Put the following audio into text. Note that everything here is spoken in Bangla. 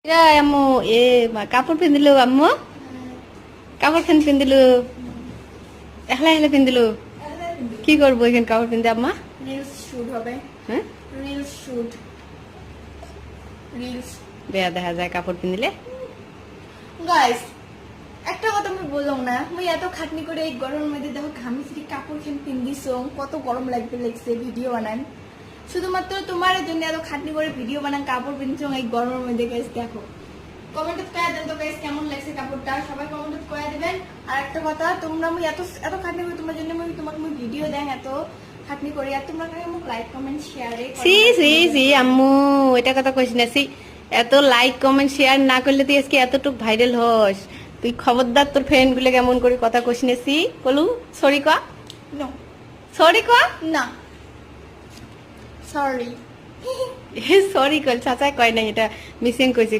আম্মু এ কাপড় পিন্ধিলো আম্মু কাপড় খান পিন্ধিলো এখলা এখলা পিন্ধিলো কি করবো এখানে কাপড় পিন্ধে আম্মা রিলস শুট হবে হ্যাঁ রিলস শুট রিলস বেয়া দেখা যায় কাপড় পিন্ধিলে গাইস একটা কথা আমি বললাম না মই এত খাটনি করে এই গরমের মধ্যে দেখো ঘামি ফিরি কাপড় খান পিন্দিছো কত গরম লাগছে ভিডিও বানান শুধুমাত্র তোমার জন্য এত খাটনি করে ভিডিও বানান কাপড় পিনছো এই গরমের মধ্যে গাইস দেখো কমেন্টে কয়ে দেন তো গাইস কেমন লাগছে কাপড়টা সবাই কমেন্টে কয়ে দিবেন আর একটা কথা তোমরা মই এত খাটনি করে তোমার জন্য মই তোমাকে মই ভিডিও দেন এত খাটনি করে আর তোমরা কাছে মোক লাইক কমেন্ট শেয়ারে সি সি সি আম্মু এটা কথা কইস না সি এত লাইক কমেন্ট শেয়ার না করলে তুই আজকে এতটুক ভাইরাল হস তুই খবরদার তোর ফ্রেন্ড গুলো কেমন করে কথা কইস না সি বলু সরি ক নো সরি ক না সরি সরি কল চাচা কয় না এটা মিসিং কইছি